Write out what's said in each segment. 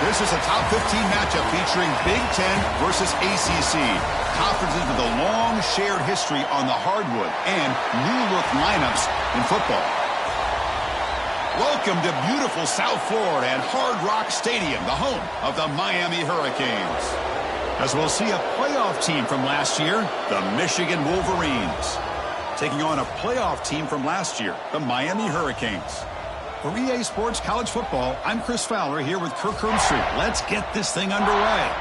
This is a top 15 matchup featuring Big Ten versus ACC. Conferences with a long shared history on the hardwood and new-look lineups in football. Welcome to beautiful South Florida and Hard Rock Stadium, the home of the Miami Hurricanes. As we'll see a playoff team from last year, the Michigan Wolverines, taking on a playoff team from last year, the Miami Hurricanes. For EA Sports College Football, I'm Chris Fowler here with Kirk Herbstreit. Let's get this thing underway.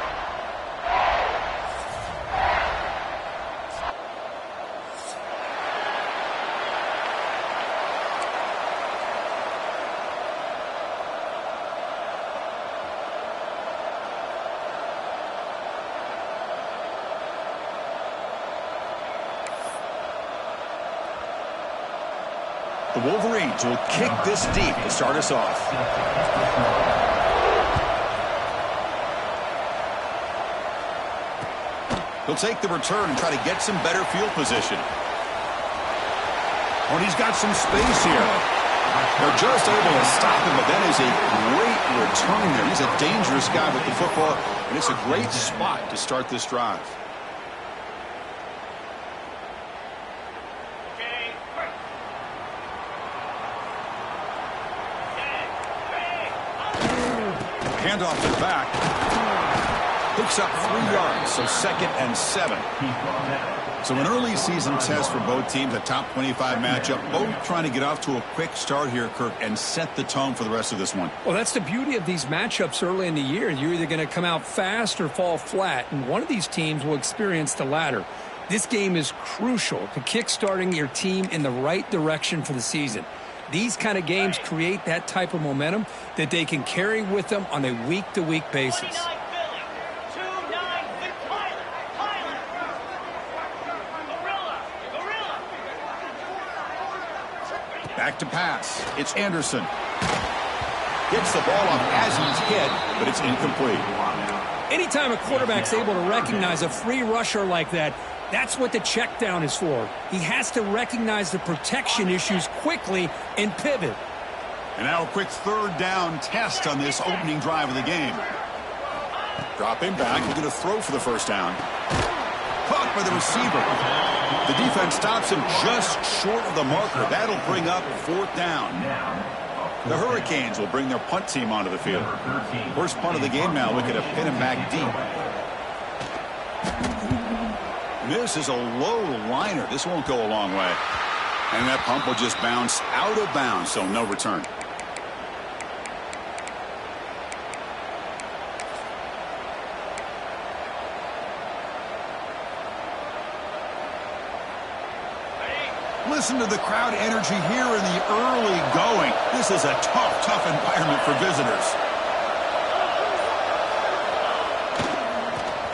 The Wolverines will kick this deep to start us off. He'll take the return and try to get some better field position. Oh, and he's got some space here. They're just able to stop him, but that is a great return there. He's a dangerous guy with the football, and it's a great spot to start this drive. Handoff to the back. Picks up 3 yards, so 2nd and 7. So an early season test for both teams, a top 25 matchup. Both trying to get off to a quick start here, Kirk, and set the tone for the rest of this one. Well, that's the beauty of these matchups early in the year. You're either going to come out fast or fall flat, and one of these teams will experience the latter. This game is crucial to kick-starting your team in the right direction for the season. These kind of games create that type of momentum that they can carry with them on a week-to-week basis. Back to pass. It's Anderson. Gets the ball off as he's hit, but it's incomplete. Anytime a quarterback's able to recognize a free rusher like that, that's what the check down is for. He has to recognize the protection issues quickly and pivot. And now a quick 3rd down test on this opening drive of the game. Dropping back, looking to throw for the 1st down. Caught by the receiver. The defense stops him just short of the marker. That'll bring up 4th down. The Hurricanes will bring their punt team onto the field. First punt of the game now, looking to pin him back deep. This is a low liner. This won't go a long way. And that pump will just bounce out of bounds, so no return. Listen to the crowd energy here in the early going. This is a tough environment for visitors.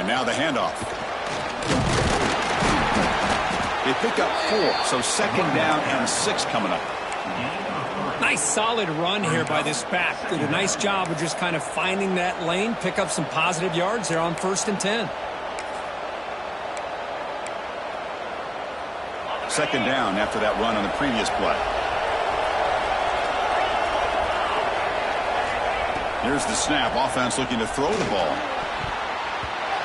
And now the handoff. They pick up 4, so 2nd down and 6 coming up. Nice solid run here by this back. Did a nice job of just kind of finding that lane, pick up some positive yards there on 1st and 10. 2nd down after that run on the previous play. Here's the snap. Offense looking to throw the ball.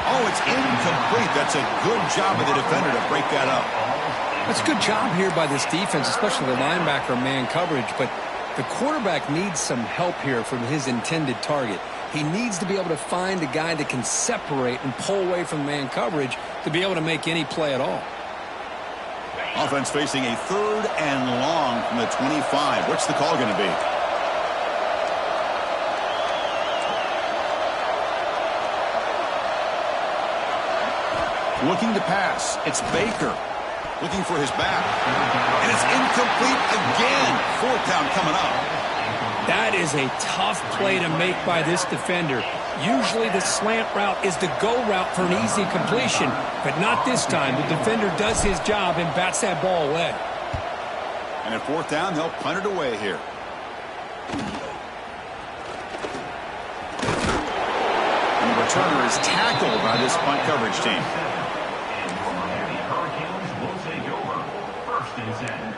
Oh, it's incomplete. That's a good job of the defender to break that up. That's a good job here by this defense, especially the linebacker man coverage. But the quarterback needs some help here from his intended target. He needs to be able to find a guy that can separate and pull away from man coverage to be able to make any play at all. Offense facing a 3rd and long from the 25. What's the call going to be? Looking to pass. It's Baker. Looking for his back. And it's incomplete again. 4th down coming up. That is a tough play to make by this defender. Usually the slant route is the go route for an easy completion, but not this time. The defender does his job and bats that ball away. And at 4th down, they'll punt it away here. And the returner is tackled by this punt coverage team. Hurricanes will take over. 1st and 10.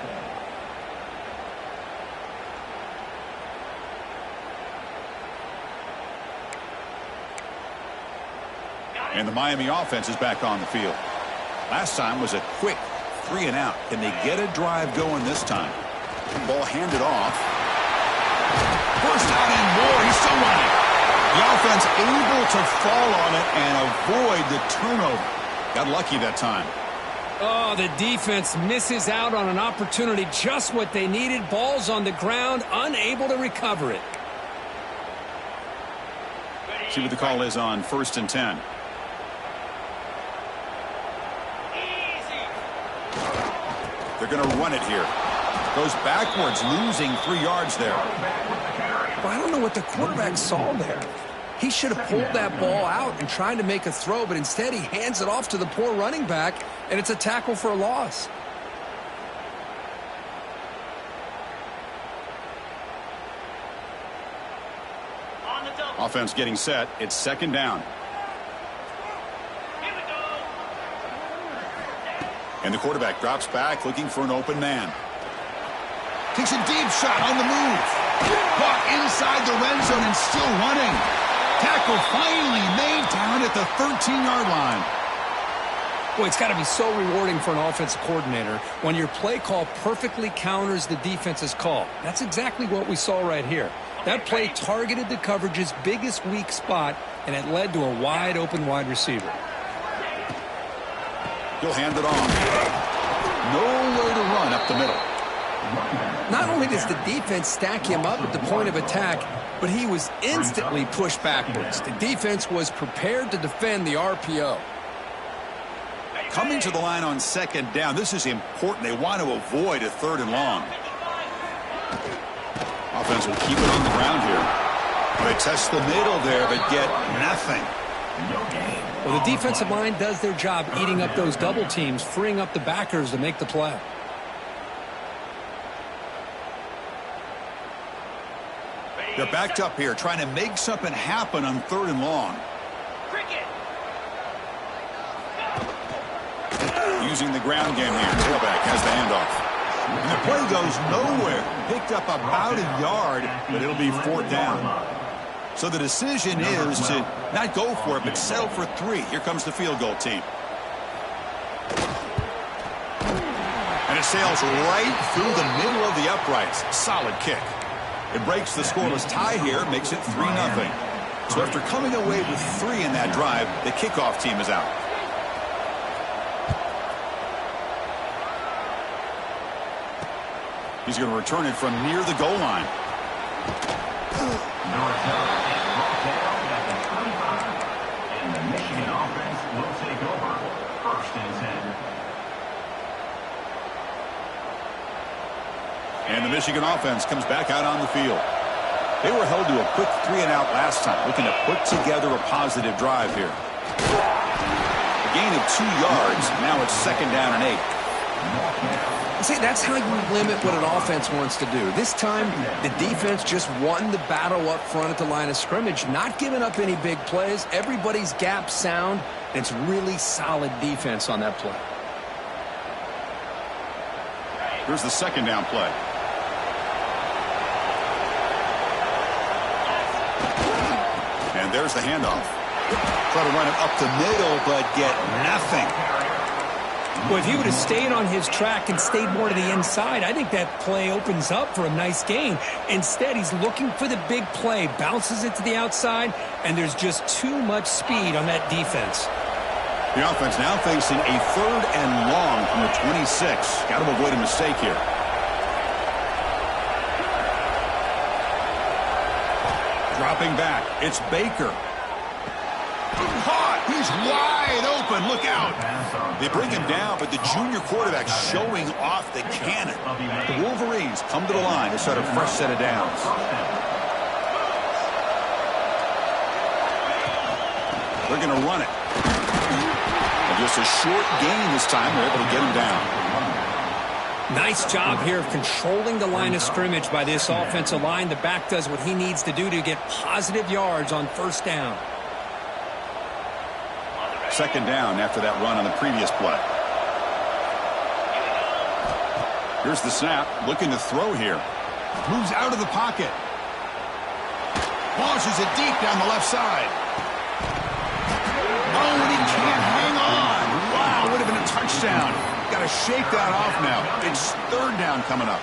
And the Miami offense is back on the field. Last time was a quick 3-and-out. Can they get a drive going this time? Ball handed off. First down and more. He's still running. The offense able to fall on it and avoid the turnover. Got lucky that time. Oh, the defense misses out on an opportunity, just what they needed. Ball's on the ground, unable to recover it. See what the call is on 1st and 10. They're going to run it here. Goes backwards, losing 3 yards there. Well, I don't know what the quarterback saw there. He should have pulled that ball out and tried to make a throw, but instead he hands it off to the poor running back, and it's a tackle for a loss. Offense getting set. It's 2nd down. And the quarterback drops back looking for an open man. Takes a deep shot on the move. Caught inside the red zone and still running. Tackle finally made down at the 13-yard line. Boy, it's got to be so rewarding for an offensive coordinator when your play call perfectly counters the defense's call. That's exactly what we saw right here. That play targeted the coverage's biggest weak spot, and it led to a wide-open wide receiver. He'll hand it on. Nowhere to run up the middle. Not only does the defense stack him up at the point of attack, but he was instantly pushed backwards. The defense was prepared to defend the RPO. Coming to the line on 2nd down. This is important. They want to avoid a 3rd and long. Offense will keep it on the ground here. They test the middle there, but get nothing. Well, the defensive line does their job eating up those double teams, freeing up the backers to make the play. They're backed up here, trying to make something happen on 3rd and long. Using the ground game here. Tailback has the handoff. And the play goes nowhere. Picked up about a yard, but it'll be 4th down. So the decision is to not go for it, but settle for 3. Here comes the field goal team. And it sails right through the middle of the uprights. Solid kick. It breaks the scoreless tie here, makes it 3-0. So after coming away with 3 in that drive, the kickoff team is out. He's going to return it from near the goal line. And the Michigan offense will take over. 1st and 10. And the Michigan offense comes back out on the field. They were held to a quick 3-and-out last time, looking to put together a positive drive here. A gain of 2 yards. Now it's 2nd down and 8. See, that's how you limit what an offense wants to do. This time, the defense just won the battle up front at the line of scrimmage, not giving up any big plays. Everybody's gap sound. It's really solid defense on that play. Here's the 2nd down play. And there's the handoff. Try to run it up the middle, but get nothing. Well, if he would have stayed on his track and stayed more to the inside, I think that play opens up for a nice gain. Instead, he's looking for the big play, bounces it to the outside, and there's just too much speed on that defense. The offense now facing a 3rd and long from the 26. Got to avoid a mistake here. Dropping back, it's Baker. Caught! He's wide open. Look out. They bring him down, but the junior quarterback showing off the cannon. The Wolverines come to the line to start a fresh set of downs. They're going to run it. And just a short gain this time. They're able to get him down. Nice job here of controlling the line of scrimmage by this offensive line. The back does what he needs to do to get positive yards on 1st down. 2nd down after that run on the previous play. Here's the snap. Looking to throw here. Moves out of the pocket. Launches it deep down the left side. Oh, and he can't hang on. Wow, would have been a touchdown. Got to shake that off now. It's third down coming up.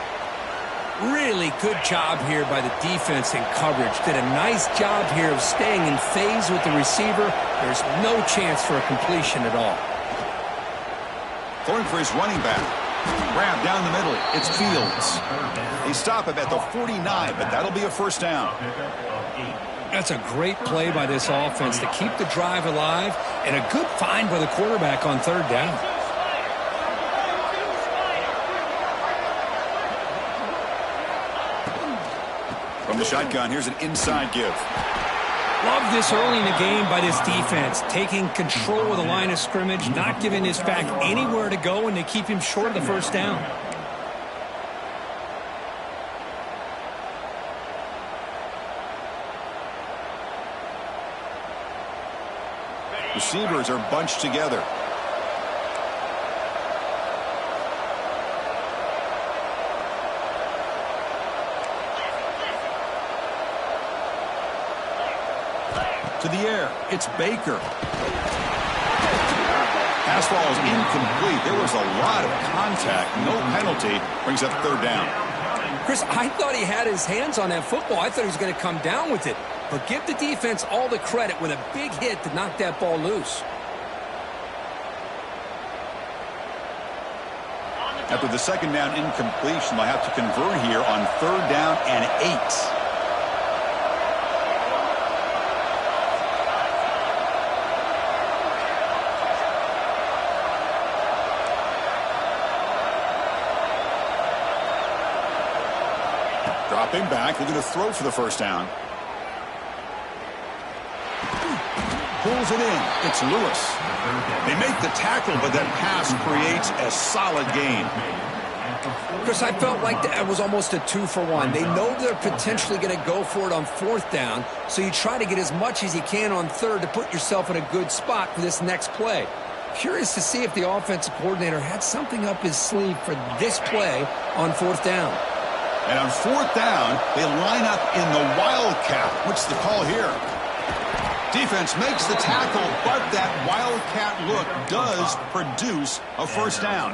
Really good job here by the defense in coverage. Did a nice job here of staying in phase with the receiver. There's no chance for a completion at all. Going for his running back. Grab down the middle. It's Fields. They stop him at the 49, but that'll be a first down. That's a great play by this offense to keep the drive alive, and a good find by the quarterback on third down. From the shotgun, here's an inside give. Love this early in the game by this defense, taking control of the line of scrimmage, not giving this back anywhere to go, and they keep him short of the first down. Receivers are bunched together. To the air, it's Baker. Pass ball is incomplete. There was a lot of contact. No penalty. Brings up third down. Chris, I thought he had his hands on that football. I thought he was going to come down with it. But give the defense all the credit with a big hit to knock that ball loose. After the second down incompletion, they'll have to convert here on third down and 8. Dropping back, looking to throw for the first down. Pulls it in. It's Lewis. They make the tackle, but that pass creates a solid gain. Chris, I felt like that was almost a 2-for-1. They know they're potentially going to go for it on fourth down, so you try to get as much as you can on third to put yourself in a good spot for this next play. Curious to see if the offensive coordinator had something up his sleeve for this play on fourth down. And on fourth down, they line up in the wildcat. What's the call here? Defense makes the tackle, but that wildcat look does produce a first down.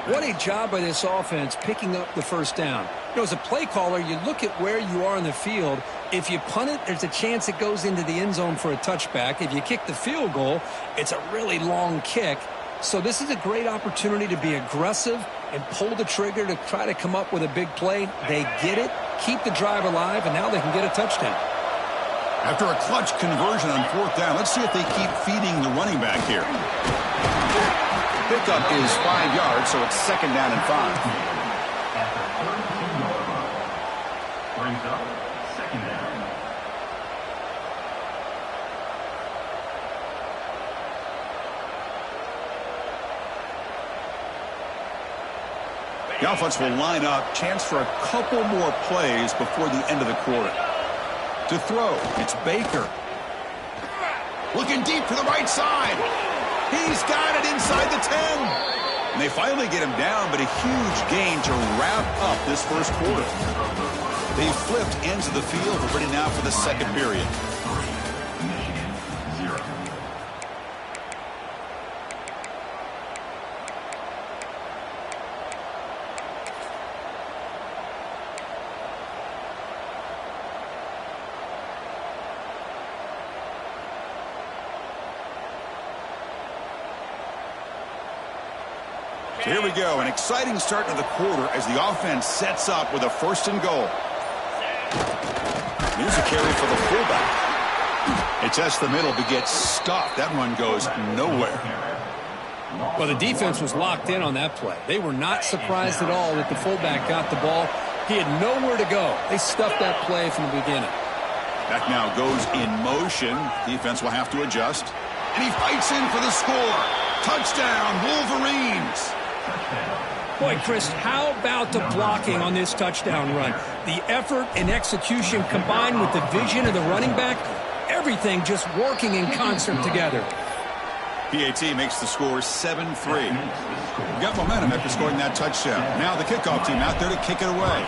What a job by this offense picking up the first down. You know, as a play caller, you look at where you are in the field. If you punt it, there's a chance it goes into the end zone for a touchback. If you kick the field goal, it's a really long kick. So this is a great opportunity to be aggressive and pull the trigger to try to come up with a big play. They get it, keep the drive alive, and now they can get a touchdown. After a clutch conversion on fourth down, let's see if they keep feeding the running back here. Pickup is 5 yards, so it's second down and 5. Brings up second down. The offense will line up. Chance for a couple more plays before the end of the quarter. To throw, it's Baker. Looking deep to the right side. He's got it inside the 10. And they finally get him down, but a huge gain to wrap up this first quarter. They flipped ends of the field. We're ready now for the second period. Michigan 0. So here we go, an exciting start to the quarter as the offense sets up with a first and goal. Here's a carry for the fullback. It tests the middle but gets stopped. That one goes nowhere. Well, the defense was locked in on that play. They were not surprised at all that the fullback got the ball. He had nowhere to go. They stuffed that play from the beginning. Back now goes in motion. Defense will have to adjust. And he fights in for the score. Touchdown, Wolverines. Boy, Chris, how about the blocking on this touchdown run? The effort and execution combined with the vision of the running back, everything just working in concert together. PAT makes the score 7-3. We got momentum after scoring that touchdown. Now the kickoff team out there to kick it away.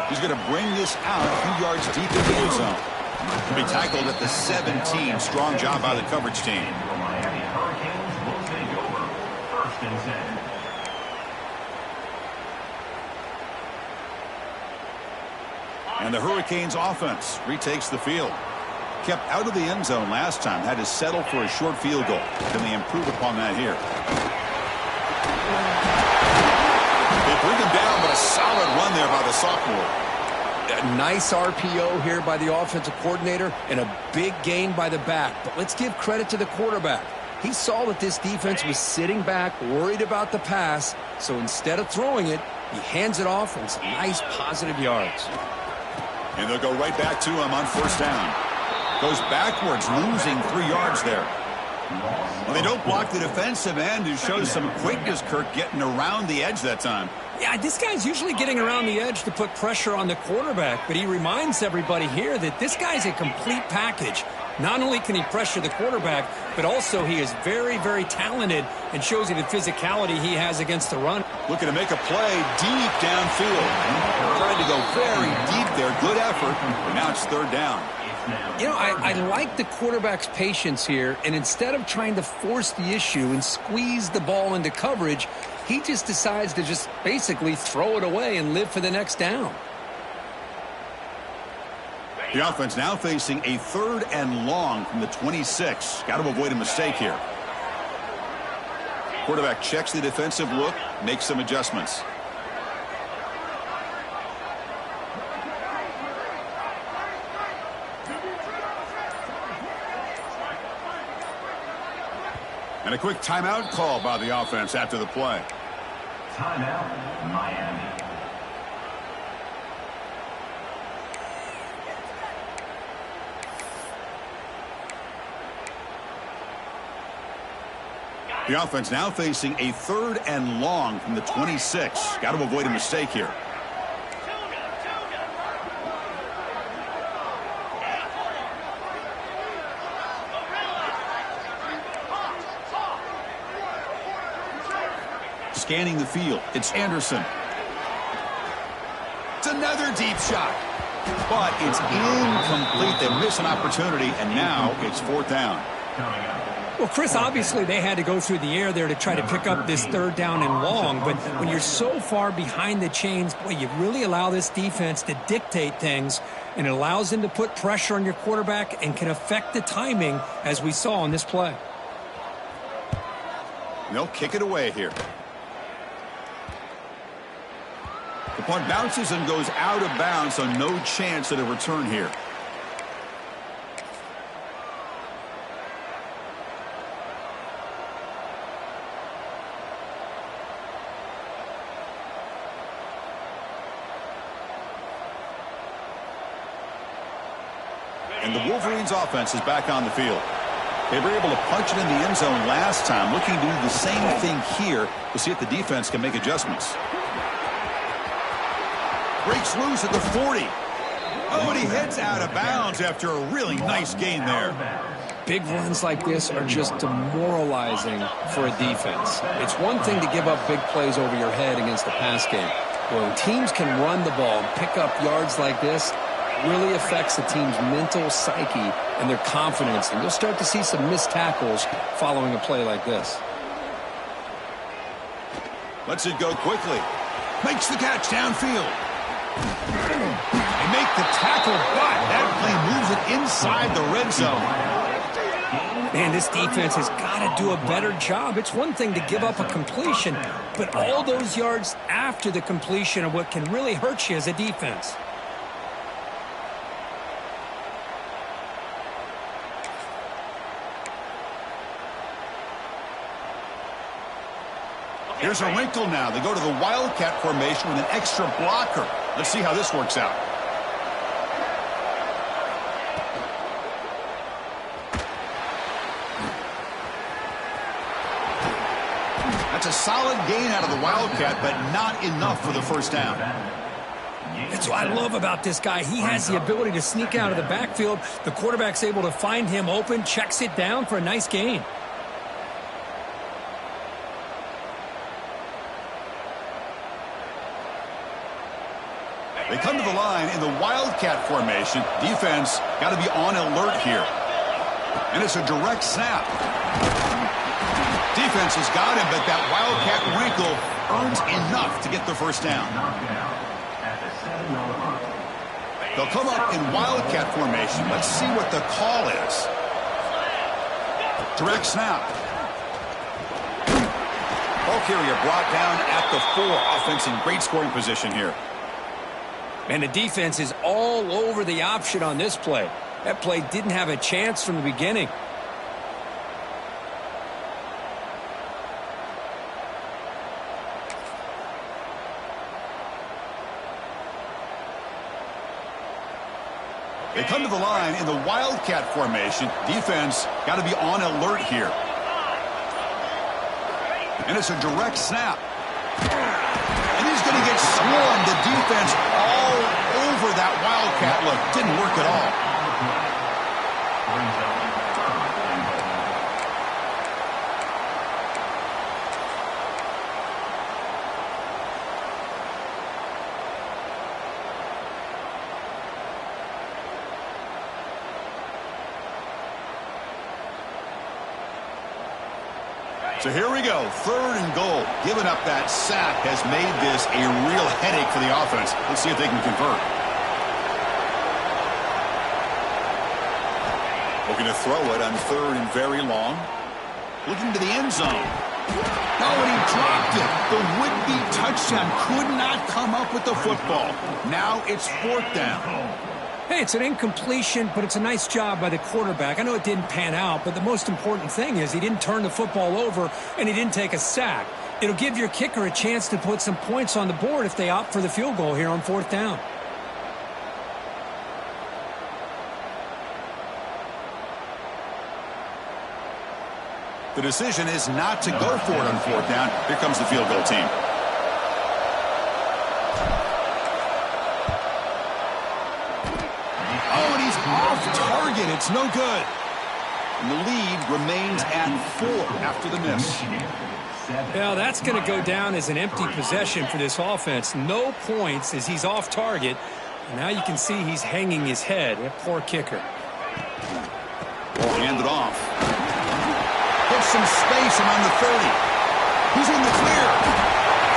He's going to bring this out a few yards deep in the end zone. He'll be tackled at the 17. Strong job by the coverage team. The Miami Hurricanes will take over. 1st and 10. And the Hurricanes offense retakes the field. Kept out of the end zone last time. Had to settle for a short field goal. Can they improve upon that here? They bring him down, but a solid run there by the sophomore. A nice RPO here by the offensive coordinator and a big gain by the back. But let's give credit to the quarterback. He saw that this defense was sitting back, worried about the pass. So instead of throwing it, he hands it off and some nice positive yards. And they'll go right back to him on 1st down. Goes backwards, losing 3 yards there. Well, they don't block the defensive end, who shows some quickness, Kirk, getting around the edge that time. Yeah, this guy's usually getting around the edge to put pressure on the quarterback, but he reminds everybody here that this guy's a complete package. Not only can he pressure the quarterback, but also he is very, very talented and shows you the physicality he has against the run. Looking to make a play deep downfield. Trying to go very deep there. Good effort. And now it's 3rd down. You know, I like the quarterback's patience here, and instead of trying to force the issue and squeeze the ball into coverage, he just decides to just basically throw it away and live for the next down. The offense now facing a 3rd and long from the 26. Got to avoid a mistake here. Quarterback checks the defensive look, makes some adjustments. And a quick timeout call by the offense after the play. Timeout, Miami. The offense now facing a 3rd and long from the 26. Got to avoid a mistake here. Scanning the field, it's Anderson. It's another deep shot, but it's incomplete. They miss an opportunity, and now it's 4th down. Well, Chris, obviously they had to go through the air there to try to pick up this 3rd down and long, but when you're so far behind the chains, boy, you really allow this defense to dictate things, and it allows them to put pressure on your quarterback and can affect the timing, as we saw on this play. They'll kick it away here. The punt bounces and goes out of bounds, so no chance at a return here. And the Wolverines offense is back on the field. They were able to punch it in the end zone last time. Looking to do the same thing here to see if the defense can make adjustments. Breaks loose at the 40. Oh, and he heads out of bounds after a really nice gain there. Big runs like this are just demoralizing for a defense. It's one thing to give up big plays over your head against the pass game. When teams can run the ball and pick up yards like this, really affects the team's mental psyche and their confidence. And you'll start to see some missed tackles following a play like this. Lets it go quickly. Makes the catch downfield. They make the tackle, but that play moves it inside the red zone. Man, this defense has got to do a better job. It's one thing to give up a completion, but all those yards after the completion are what can really hurt you as a defense. Here's a wrinkle now. They go to the Wildcat formation with an extra blocker. Let's see how this works out. That's a solid gain out of the Wildcat, but not enough for the first down. That's what I love about this guy. He has the ability to sneak out of the backfield. The quarterback's able to find him open, checks it down for a nice gain. They come to the line in the Wildcat formation. Defense got to be on alert here. And it's a direct snap. Defense has got him, but that Wildcat wrinkle earns enough to get the first down. They'll come up in Wildcat formation. Let's see what the call is. Direct snap. Ball carrier brought down at the 4. Offense in great scoring position here. And the defense is all over the option on this play. That play didn't have a chance from the beginning. They come to the line in the Wildcat formation. Defense got to be on alert here. And it's a direct snap. And he's going to get swarmed. The defense all over that Wildcat look. Didn't work at all. So here we go, 3rd and goal. Giving up that sack has made this a real headache for the offense. Let's see if they can convert. Looking to throw it on 3rd and very long. Looking to the end zone. No, and he dropped it. The would-be touchdown could not come up with the football. Now it's 4th down. Hey, it's an incompletion, but it's a nice job by the quarterback. I know it didn't pan out, but the most important thing is he didn't turn the football over and he didn't take a sack. It'll give your kicker a chance to put some points on the board if they opt for the field goal here on 4th down. The decision is not to go for it on 4th down. Here comes the field goal team. Off target, it's no good. And the lead remains at 4 after the miss. Yeah, that's going to go down as an empty possession for this offense. No points as he's off target. And now you can see he's hanging his head. That poor kicker. Hand it off. Gets some space around the 30. He's in the clear.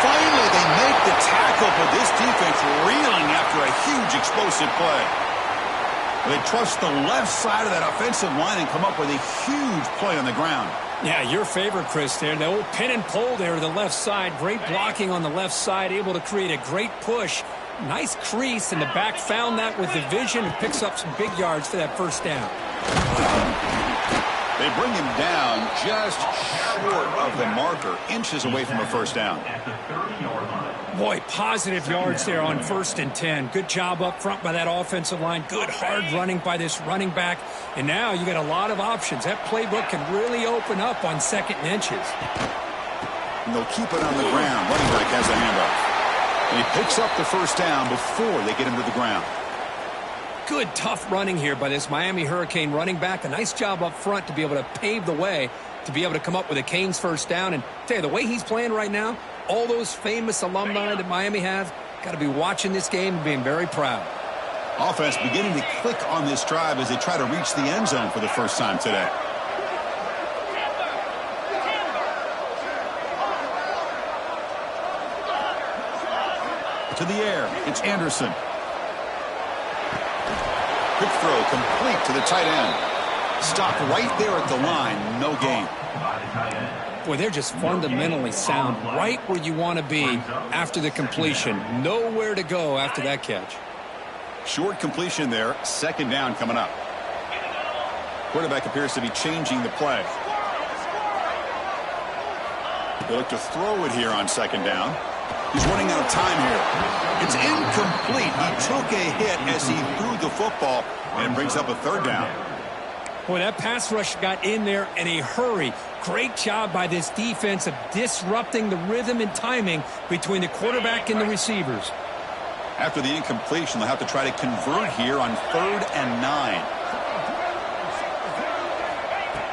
Finally, they make the tackle, but this defense reeling after a huge explosive play. They trust the left side of that offensive line and come up with a huge play on the ground. Yeah, your favorite, Chris, there. The old pin and pull there to the left side. Great blocking on the left side, able to create a great push. Nice crease, and the back found that with the vision and picks up some big yards for that first down. They bring him down just short of the marker, inches away from a first down. Boy, positive yards there on 1st and 10. Good job up front by that offensive line. Good hard running by this running back. And now you got a lot of options. That playbook can really open up on 2nd and inches. And they'll keep it on the ground. Running back has a handoff. And he picks up the first down before they get him to the ground. Good, tough running here by this Miami Hurricane running back. A nice job up front to be able to pave the way to be able to come up with a Canes first down. And tell you, the way he's playing right now, all those famous alumni that Miami has, got to be watching this game and being very proud. Offense beginning to click on this drive as they try to reach the end zone for the first time today. To the air, it's Anderson. Quick throw complete to the tight end. Stopped right there at the line, no gain. Boy, they're just fundamentally sound, right where you want to be after the completion. Nowhere to go after that catch. Short completion there, 2nd down coming up. Quarterback appears to be changing the play. They look to throw it here on 2nd down. He's running out of time here. It's incomplete. He took a hit as he threw the football, and it brings up a 3rd down. Boy, that pass rush got in there in a hurry. Great job by this defense of disrupting the rhythm and timing between the quarterback and the receivers. After the incompletion, they'll have to try to convert here on 3rd and 9.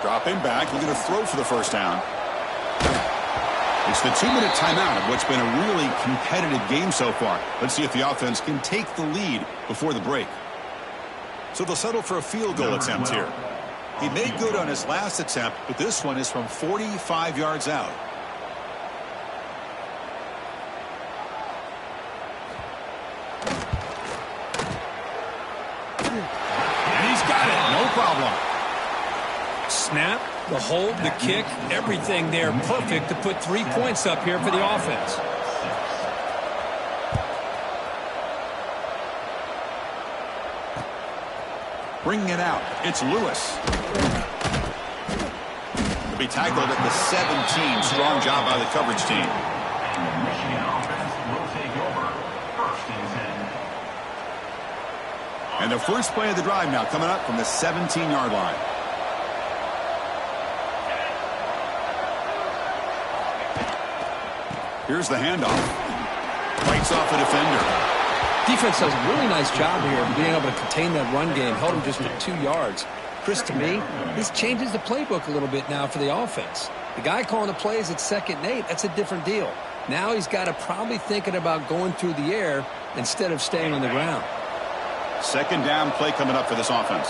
Dropping back, looking to throw for the first down. It's the 2-minute timeout of what's been a really competitive game so far. Let's see if the offense can take the lead before the break. So they'll settle for a field goal attempt here. He made good on his last attempt, but this one is from 45 yards out. And he's got it. No problem. Snap, the hold, the kick, everything there perfect to put 3 points up here for the offense. Bringing it out, it's Lewis. He'll be tackled at the 17. Strong job by the coverage team. And the Michigan offense will take over. 1st and 10. And the first play of the drive now coming up from the 17-yard line. Here's the handoff. Fights off a defender. Defense does a really nice job here of being able to contain that run game, held him just at 2 yards. Chris, to me, this changes the playbook a little bit now for the offense. The guy calling the plays at 2nd and 8, that's a different deal. Now he's got to probably thinking about going through the air instead of staying on the ground. 2nd down play coming up for this offense.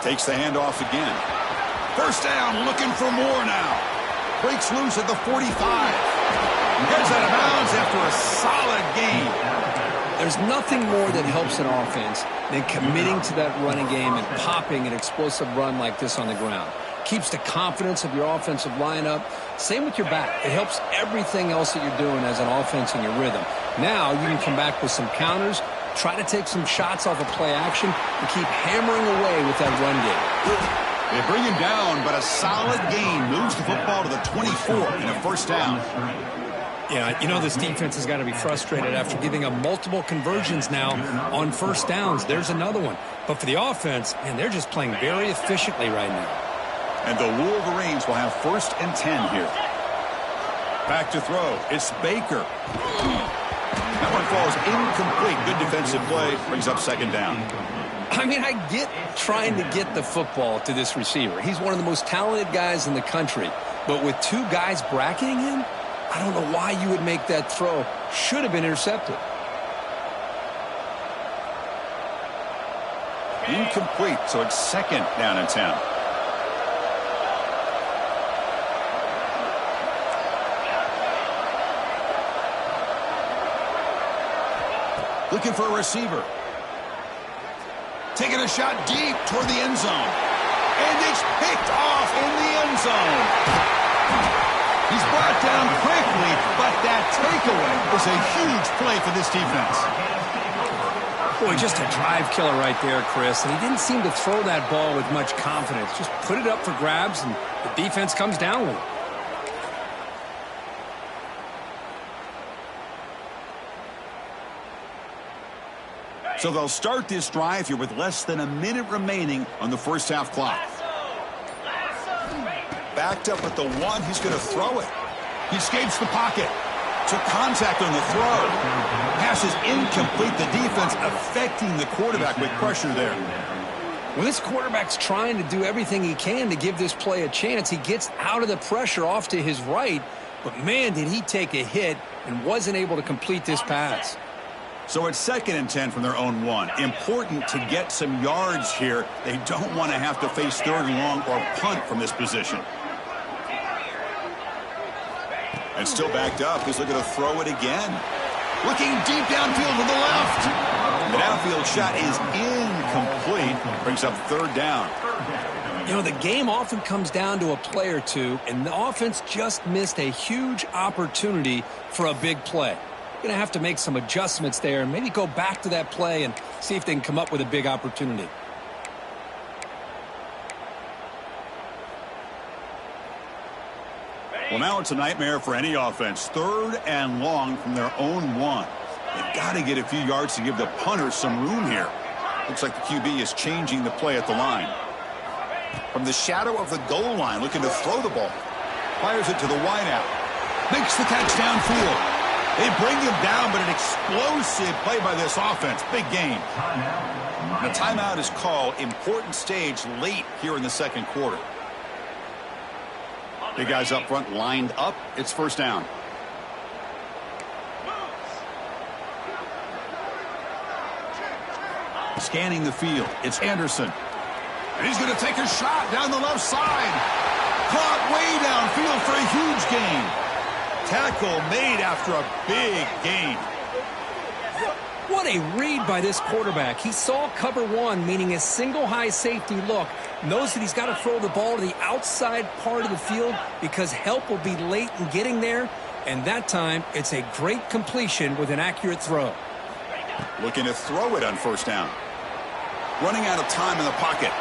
Takes the handoff again. 1st down, looking for more now. Breaks loose at the 45. Gets out of bounds after a solid gain. There's nothing more that helps an offense than committing to that running game and popping an explosive run like this on the ground. Keeps the confidence of your offensive lineup. Same with your back. It helps everything else that you're doing as an offense in your rhythm. Now you can come back with some counters, try to take some shots off of play action, and keep hammering away with that run game. They bring him down, but a solid gain moves the football to the 24 and a 1st down. Yeah, you know this defense has got to be frustrated after giving up multiple conversions now on 1st downs. There's another one. But for the offense, man, they're just playing very efficiently right now. And the Wolverines will have 1st and 10 here. Back to throw. It's Baker. That one falls incomplete. Good defensive play. Brings up 2nd down. I mean, I get trying to get the football to this receiver. He's one of the most talented guys in the country. But with 2 guys bracketing him, I don't know why you would make that throw. Should have been intercepted. Incomplete, so it's 2nd down and 10. Looking for a receiver. Taking a shot deep toward the end zone. And it's picked off in the end zone. He's brought down quickly, but that takeaway is a huge play for this defense. Boy, just a drive killer right there, Chris. And he didn't seem to throw that ball with much confidence. Just put it up for grabs, and the defense comes down with it. So they'll start this drive here with less than a minute remaining on the 1st half clock. Backed up at the 1, he's going to throw it. He escapes the pocket. Took contact on the throw. Pass is incomplete. The defense affecting the quarterback with pressure there. When this quarterback's trying to do everything he can to give this play a chance, he gets out of the pressure off to his right. But, man, did he take a hit and wasn't able to complete this pass. So it's 2nd and 10 from their own 1. Important to get some yards here. They don't want to have to face 3rd and long or punt from this position. And still backed up. He's looking to throw it again. Looking deep downfield to the left. The downfield shot is incomplete. Brings up 3rd down. You know, the game often comes down to a play or two, and the offense just missed a huge opportunity for a big play. Going to have to make some adjustments there and maybe go back to that play and see if they can come up with a big opportunity. Well, now it's a nightmare for any offense. 3rd and long from their own 1. They've got to get a few yards to give the punters some room here. Looks like the QB is changing the play at the line. From the shadow of the goal line, looking to throw the ball. Fires it to the wideout. Makes the catch downfield. They bring him down, but an explosive play by this offense. Big gain. The timeout is called. Important stage late here in the second quarter. The guys up front lined up. It's first down. Scanning the field. It's Anderson. And he's going to take a shot down the left side. Caught way downfield for a huge gain. Tackle made after a big gain. What a read by this quarterback. He saw cover one, meaning a single high safety look. Knows that he's got to throw the ball to the outside part of the field because help will be late in getting there. And that time, it's a great completion with an accurate throw. Looking to throw it on first down. Running out of time in the pocket.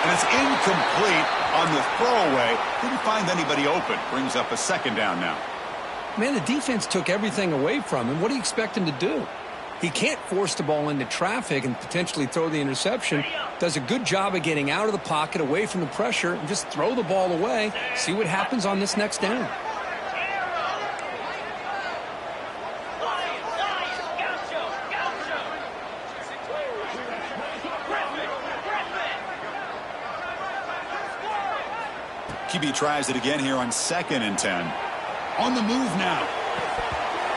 And it's incomplete on the throwaway. Didn't find anybody open. Brings up a second down now. Man, the defense took everything away from him. What do you expect him to do? He can't force the ball into traffic and potentially throw the interception. Does a good job of getting out of the pocket, away from the pressure, and just throw the ball away. See what happens on this next down. QB tries it again here on 2nd and 10. On the move now.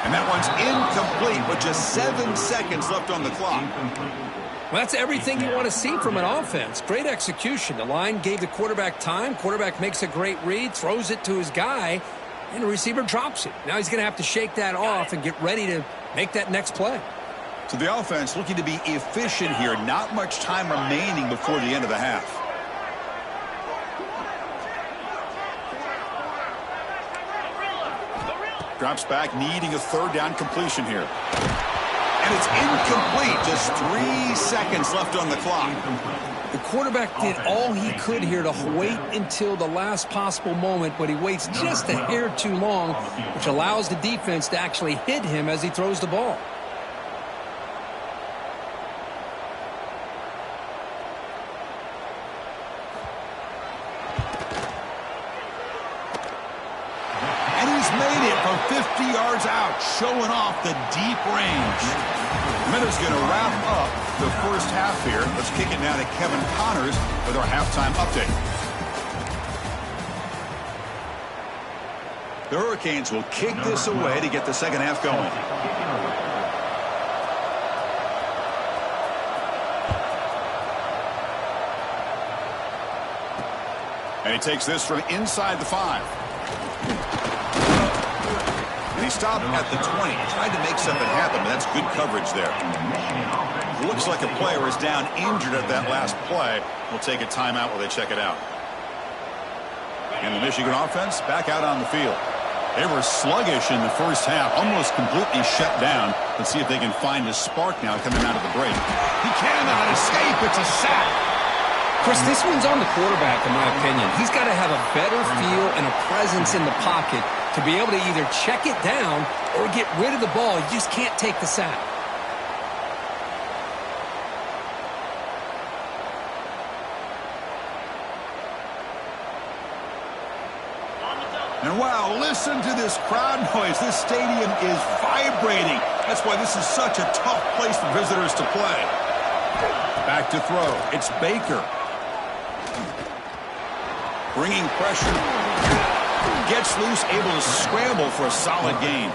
And that one's incomplete with just 7 seconds left on the clock. Well, that's everything you want to see from an offense. Great execution. The line gave the quarterback time. Quarterback makes a great read, throws it to his guy, and the receiver drops it. Now he's going to have to shake that off and get ready to make that next play. So the offense looking to be efficient here. Not much time remaining before the end of the half. Drops back, needing a third down completion here. And it's incomplete. Just 3 seconds left on the clock. The quarterback did all he could here to wait until the last possible moment, but he waits just a hair too long, which allows the defense to actually hit him as he throws the ball. Made it from 50 yards out, showing off the deep range. Minutes going to wrap up the first half here. Let's kick it now to Kevin Connors with our halftime update. The Hurricanes will kick this away to get the second half going. And he takes this from inside the 5. He stopped at the 20, tried to make something happen, but that's good coverage there. Looks like a player is down injured at that last play. We'll take a timeout while they check it out. And the Michigan offense back out on the field. They were sluggish in the first half, almost completely shut down. Let's see if they can find a spark now coming out of the break. He cannot escape. It's a sack. Chris, this one's on the quarterback, in my opinion. He's got to have a better feel and a presence in the pocket to be able to either check it down or get rid of the ball. You just can't take the sack. And wow, listen to this crowd noise. This stadium is vibrating. That's why this is such a tough place for visitors to play. Back to throw. It's Baker. Bringing pressure. Gets loose, able to scramble for a solid gain.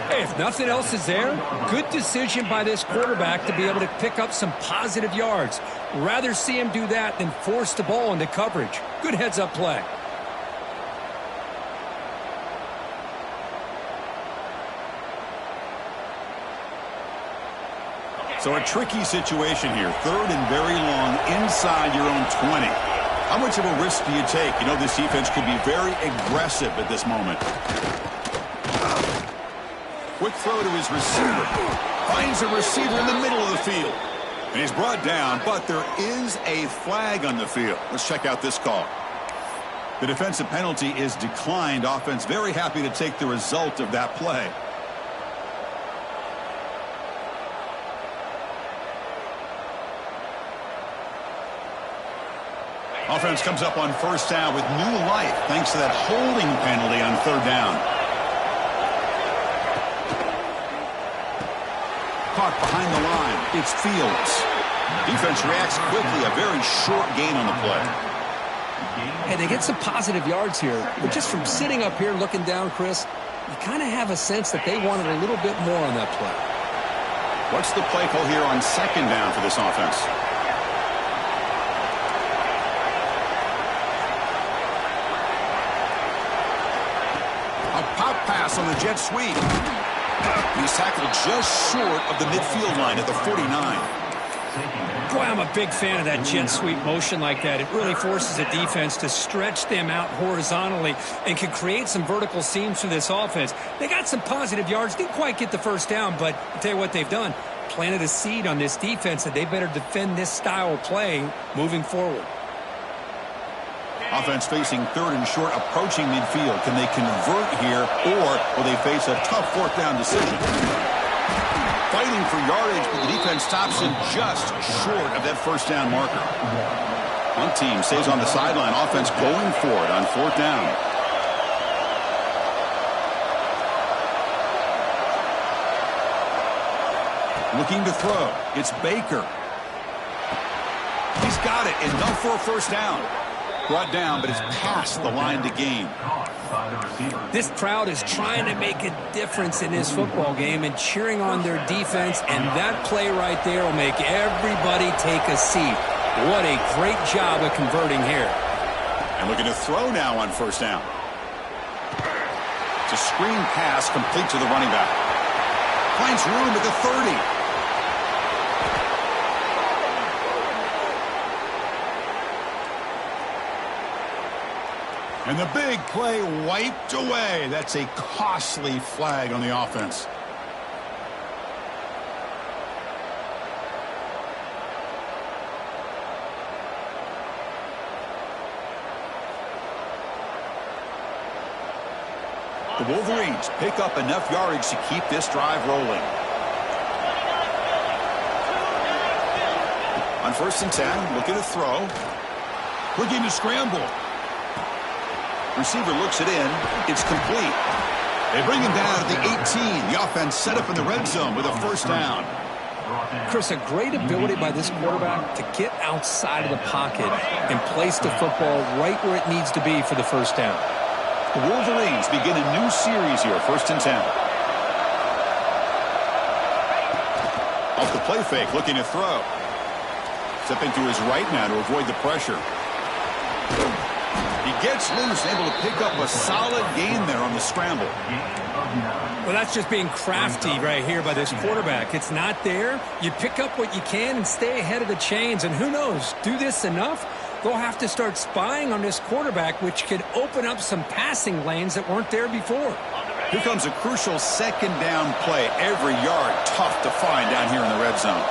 Hey, if nothing else is there, good decision by this quarterback to be able to pick up some positive yards. Rather see him do that than force the ball into coverage. Good heads-up play. So a tricky situation here. 3rd and very long inside your own 20. How much of a risk do you take? You know, this defense could be very aggressive at this moment. Quick throw to his receiver. Finds a receiver in the middle of the field. And he's brought down, but there is a flag on the field. Let's check out this call. The defensive penalty is declined. Offense very happy to take the result of that play. Offense comes up on first down with new life thanks to that holding penalty on third down. Caught behind the line. It's Fields. Defense reacts quickly. A very short gain on the play. Hey, they get some positive yards here. But just from sitting up here looking down, Chris, you kind of have a sense that they wanted a little bit more on that play. What's the play call here on second down for this offense? A pop pass on the jet sweep. He's tackled just short of the midfield line at the 49. Boy, I'm a big fan of that jet sweep motion like that. It really forces a defense to stretch them out horizontally and can create some vertical seams for this offense. They got some positive yards. Didn't quite get the first down, but I'll tell you what they've done. Planted a seed on this defense that they better defend this style of play moving forward. Offense facing third and short, approaching midfield. Can they convert here, or will they face a tough fourth down decision? Fighting for yardage, but the defense stops him just short of that first down marker. One team stays on the sideline. Offense going for it on fourth down. Looking to throw. It's Baker. He's got it. Enough for a first down. Brought down, but it's past the line to gain. This crowd is trying to make a difference in this football game and cheering on their defense, and that play right there will make everybody take a seat. What a great job of converting here. And looking to throw now on first down. It's a screen pass complete to the running back. Finds room at the 30. And the big play wiped away. That's a costly flag on the offense. The Wolverines pick up enough yardage to keep this drive rolling. On first and 10, looking to throw. Looking to scramble. Receiver looks it in. It's complete. They bring him down at the 18. The offense set up in the red zone with a first down. Chris, a great ability by this quarterback to get outside of the pocket and place the football right where it needs to be for the first down. The Wolverines begin a new series here, first and 10. Off the play fake, looking to throw. Stepping to his right now to avoid the pressure. He gets loose, able to pick up a solid gain there on the scramble. Well, that's just being crafty right here by this quarterback. It's not there. You pick up what you can and stay ahead of the chains. And who knows, do this enough, they'll have to start spying on this quarterback, which could open up some passing lanes that weren't there before. Here comes a crucial second down play. Every yard tough to find down here in the red zone.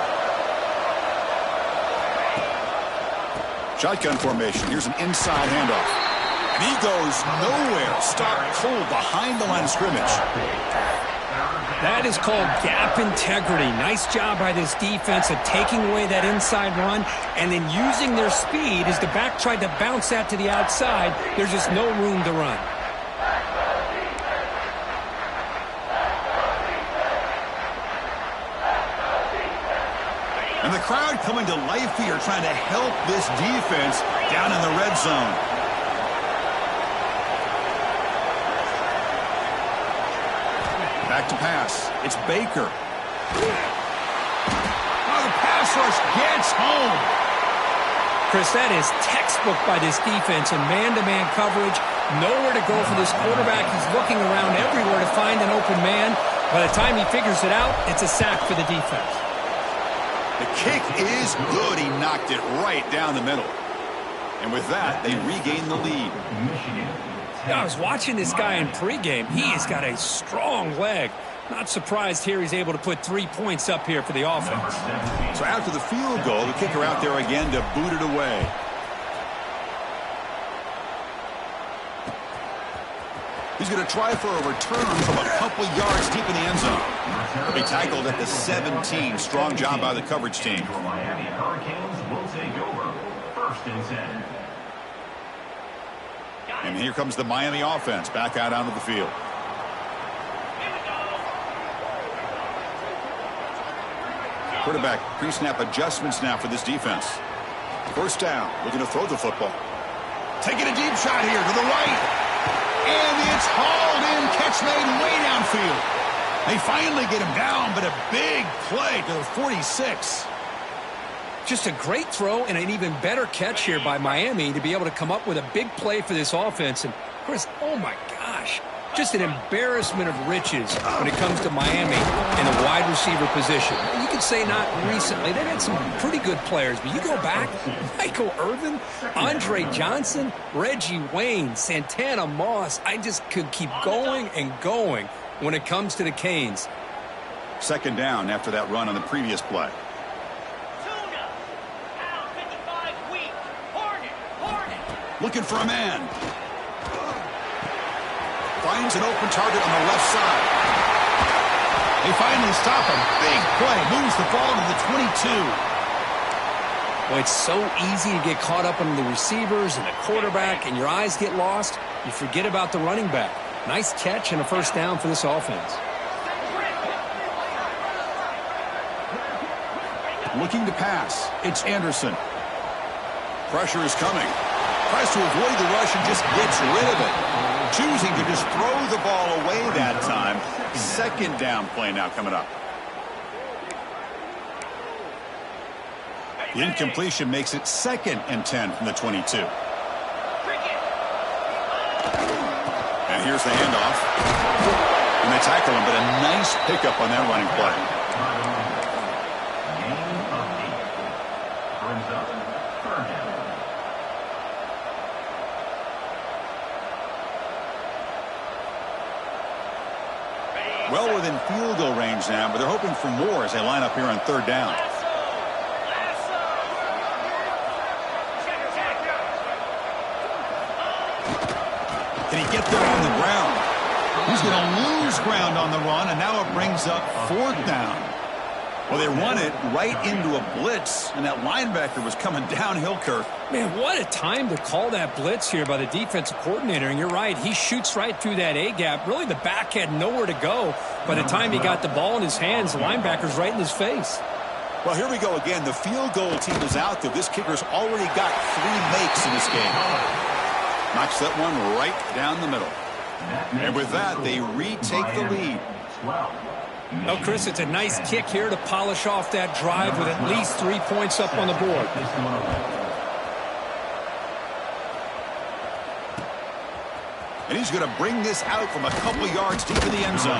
Shotgun formation. Here's an inside handoff. And he goes nowhere. Stop cold behind the line of scrimmage. That is called gap integrity. Nice job by this defense of taking away that inside run and then using their speed as the back tried to bounce that to the outside. There's just no room to run. And the crowd coming to life here, trying to help this defense down in the red zone. Back to pass. It's Baker. Oh, the pass rush gets home. Chris, that is textbook by this defense in man-to-man coverage. Nowhere to go for this quarterback. He's looking around everywhere to find an open man. By the time he figures it out, it's a sack for the defense. The kick is good. He knocked it right down the middle. And with that, they regain the lead. I was watching this guy in pregame. He has got a strong leg. Not surprised here he's able to put 3 points up here for the offense. So after the field goal, the kicker out there again to boot it away. He's going to try for a return from a couple yards deep in the end zone. He'll be tackled at the 17. Strong job by the coverage team. Miami Hurricanes will take over. First and 10. And here comes the Miami offense back out onto the field. Quarterback pre-snap adjustments now for this defense. First down, looking to throw the football. Taking a deep shot here to the right. And it's hauled in, catch made way downfield. They finally get him down, but a big play to the 46. Just a great throw and an even better catch here by Miami to be able to come up with a big play for this offense. And, Chris, oh, my gosh, just an embarrassment of riches when it comes to Miami in the wide receiver position. You could say not recently. They've had some pretty good players, but you go back, Michael Irvin, Andre Johnson, Reggie Wayne, Santana Moss. I just could keep going and going when it comes to the Canes. Second down after that run on the previous play. Looking for a man. Finds an open target on the left side. They finally stop him. Big play. Moves the ball to the 22. Well, it's so easy to get caught up on the receivers and the quarterback, and your eyes get lost. You forget about the running back. Nice catch and a first down for this offense. Looking to pass. It's Anderson. Pressure is coming. Tries to avoid the rush and just gets rid of it. Choosing to just throw the ball away that time. Second down play now coming up. The incompletion makes it 2nd and 10 from the 22. And here's the handoff. And they tackle him, but a nice pickup on that running play. Well within field goal range now, but they're hoping for more as they line up here on third down. Can he get there on the ground? He's going to lose ground on the run, and now it brings up 4th down. Well, they run it right into a blitz, and that linebacker was coming downhill, Kirk. Man, what a time to call that blitz here by the defensive coordinator. And you're right, he shoots right through that A-gap. Really, the back had nowhere to go. By the time he got the ball in his hands, the linebacker's right in his face. Well, here we go again. The field goal team is out there. This kicker's already got 3 makes in this game. Knocks that one right down the middle. And with that, they retake the lead. Oh, Chris, it's a nice kick here to polish off that drive with at least 3 points up on the board. And he's going to bring this out from a couple yards deep in the end zone.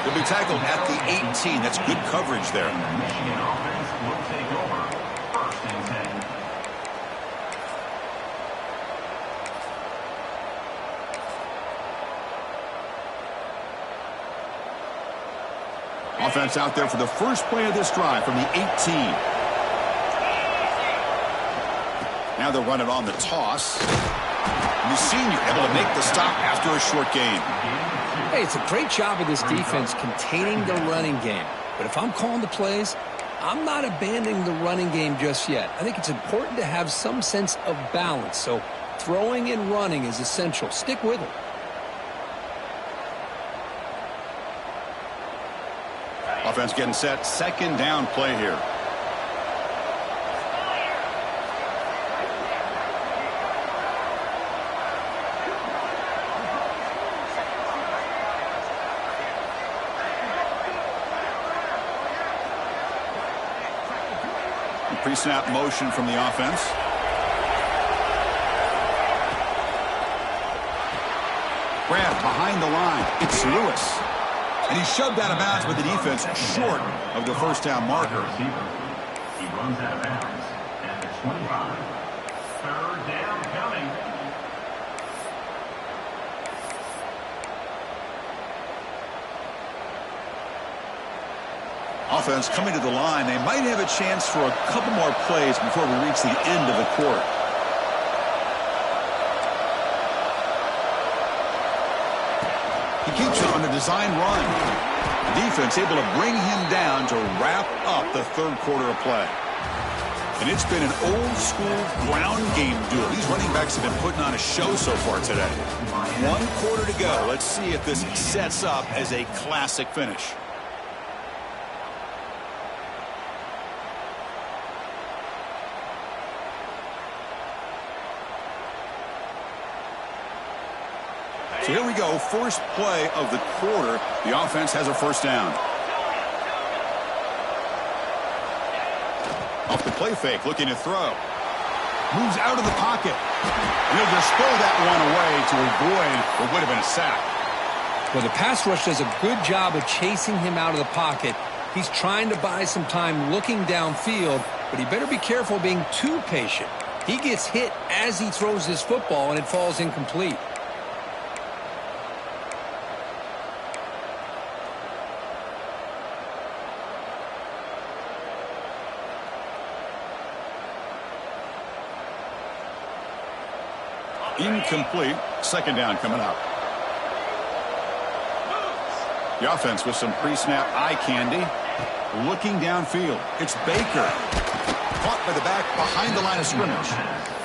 He'll be tackled at the 18. That's good coverage there. Michigan offense will take over 1st and 10. Offense out there for the first play of this drive from the 18. Now they'll run it on the toss. And the senior able to make the stop after a short gain. Hey, it's a great job of this defense containing the running game. But if I'm calling the plays, I'm not abandoning the running game just yet. I think it's important to have some sense of balance. So throwing and running is essential. Stick with it. Offense getting set. 2nd down play here. Pre-snap motion from the offense. Grab behind the line. It's Lewis. And he's shoved out of bounds by the defense short of the first down marker. He runs out of bounds at the 25. 3rd down coming. Offense coming to the line. They might have a chance for a couple more plays before we reach the end of the quarter. He keeps it on a design run. The defense able to bring him down to wrap up the 3rd quarter of play. And it's been an old-school ground game duel. These running backs have been putting on a show so far today. 1 quarter to go. Let's see if this sets up as a classic finish. So here we go, first play of the quarter. The offense has a first down. Off the play fake, looking to throw. Moves out of the pocket. And he'll just throw that one away to avoid what would have been a sack. Well, the pass rush does a good job of chasing him out of the pocket. He's trying to buy some time looking downfield, but he better be careful being too patient. He gets hit as he throws his football, and it falls incomplete. Incomplete. Second down coming up. The offense with some pre-snap eye candy. Looking downfield. It's Baker. Caught by the back behind the line of scrimmage.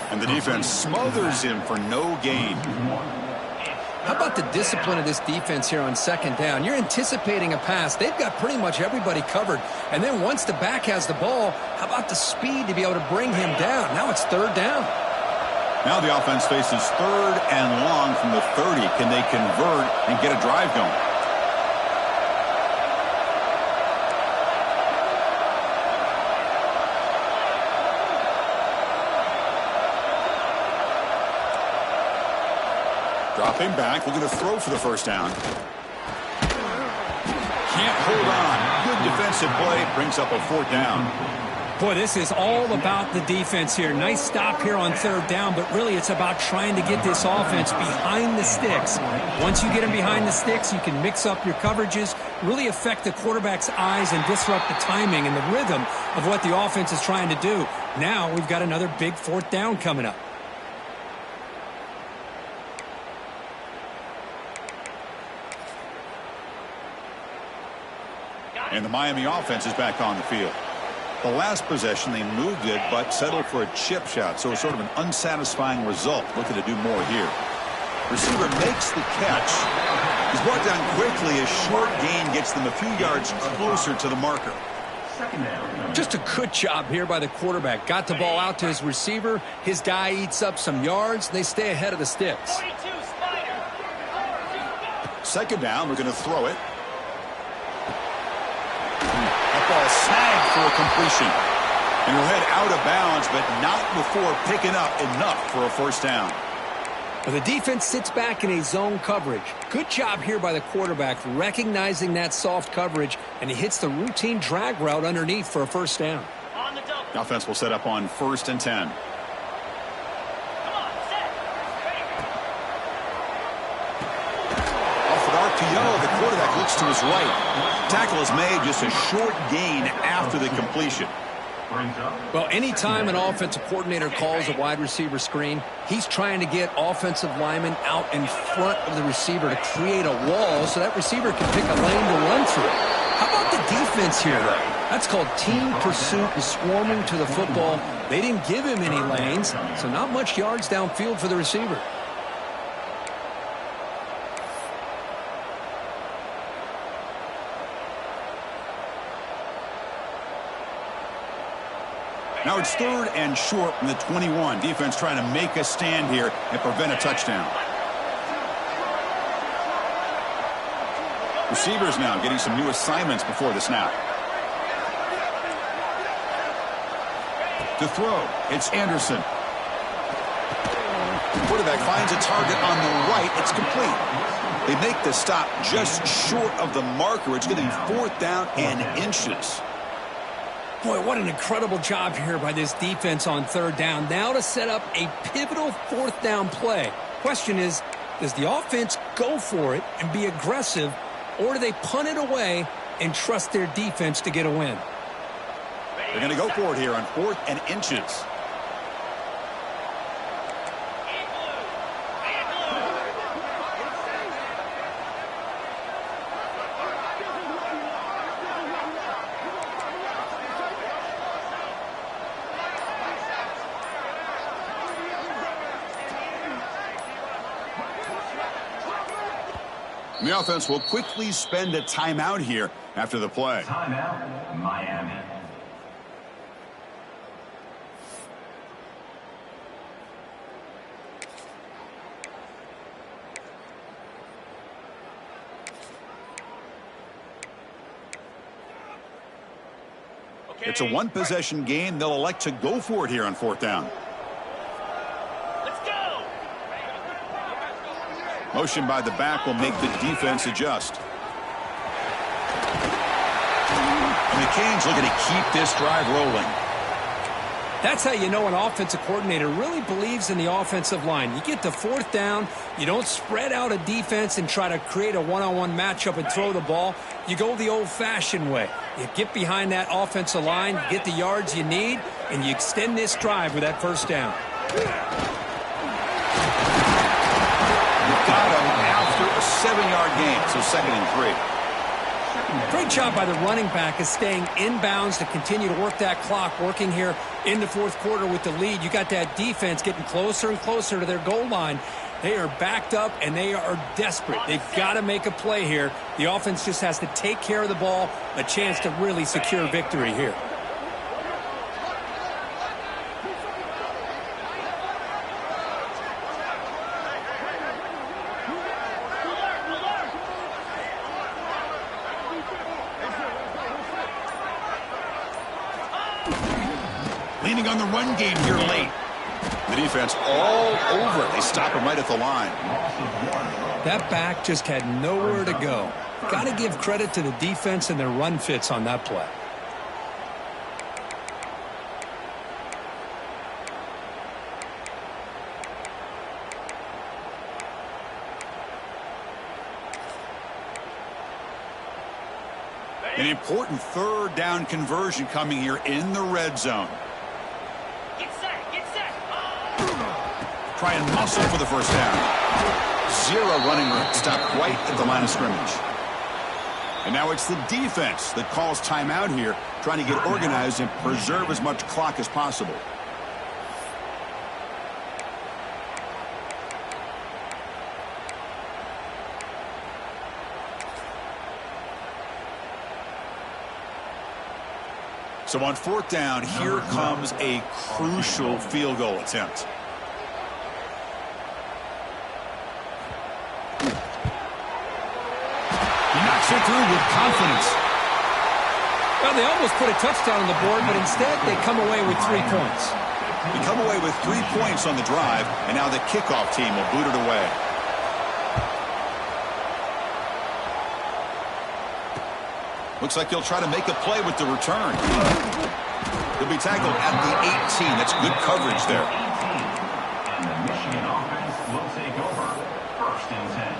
And the defense smothers him for no gain. How about the discipline of this defense here on second down? You're anticipating a pass. They've got pretty much everybody covered. And then once the back has the ball, how about the speed to be able to bring him down? Now it's third down. Now the offense faces third and long from the 30. Can they convert and get a drive going? Dropping back, looking to throw for the first down. Can't hold on. Good defensive play, brings up a fourth down. Boy, this is all about the defense here. Nice stop here on third down, but really it's about trying to get this offense behind the sticks. Once you get them behind the sticks, you can mix up your coverages, really affect the quarterback's eyes and disrupt the timing and the rhythm of what the offense is trying to do. Now we've got another big fourth down coming up. And the Miami offense is back on the field. The last possession, they moved it, but settled for a chip shot, so it's sort of an unsatisfying result. Looking to do more here. Receiver makes the catch. He's brought down quickly. A short gain gets them a few yards closer to the marker. Just a good job here by the quarterback. Got the ball out to his receiver. His guy eats up some yards. They stay ahead of the sticks. Second down, we're going to throw it. Ball snagged for a completion. And he'll head out of bounds, but not before picking up enough for a first down. Well, the defense sits back in a zone coverage. Good job here by the quarterback, recognizing that soft coverage, and he hits the routine drag route underneath for a first down. The offense will set up on 1st and 10. The quarterback looks to his right. Tackle is made, just a short gain after the completion. Well, anytime an offensive coordinator calls a wide receiver screen, he's trying to get offensive linemen out in front of the receiver to create a wall so that receiver can pick a lane to run through. How about the defense here, though? That's called team pursuit and swarming to the football. They didn't give him any lanes, so not much yards downfield for the receiver. Now it's third and short from the 21. Defense trying to make a stand here and prevent a touchdown. Receivers now getting some new assignments before the snap. To throw, it's Anderson. Quarterback finds a target on the right. It's complete. They make the stop just short of the marker. It's going to be fourth down and inches. Boy, what an incredible job here by this defense on third down. Now to set up a pivotal fourth down play. Question is, does the offense go for it and be aggressive, or do they punt it away and trust their defense to get a win? They're going to go for it here on 4th and inches. And the offense will quickly spend a timeout here after the play. Timeout, Miami. It's a one-possession game. They'll elect to go for it here on 4th down. Let's go. Motion by the back will make the defense adjust. And the Canes looking to keep this drive rolling. That's how you know an offensive coordinator really believes in the offensive line. You get to 4th down, you don't spread out a defense and try to create a one-on-one matchup and throw the ball. You go the old-fashioned way. You get behind that offensive line, you get the yards you need, and you extend this drive with that 1st down. You've got him after a 7-yard gain, so 2nd and 3. Great job by the running back is staying inbounds to continue to work that clock, working here in the 4th quarter with the lead. You got that defense getting closer and closer to their goal line. They are backed up, and they are desperate. They've got to make a play here. The offense just has to take care of the ball, a chance to really secure victory here. Leaning on the run game here late. The defense all over it. They stop him right at the line. That back just had nowhere to go. Got to give credit to the defense and their run fits on that play. An important 3rd down conversion coming here in the red zone. Get set. Get set. Try and muscle for the 1st down. 0 running room. Stop right at the line of scrimmage. And now it's the defense that calls timeout here, trying to get organized and preserve as much clock as possible. So on 4th down, here comes a crucial field goal attempt. He knocks it through with confidence. Well, they almost put a touchdown on the board, but instead they come away with 3 points. They come away with 3 points on the drive, and now the kickoff team will boot it away. Looks like he'll try to make a play with the return. He'll be tackled at the 18. That's good coverage there. And the Michigan offense will take over. 1st and 10.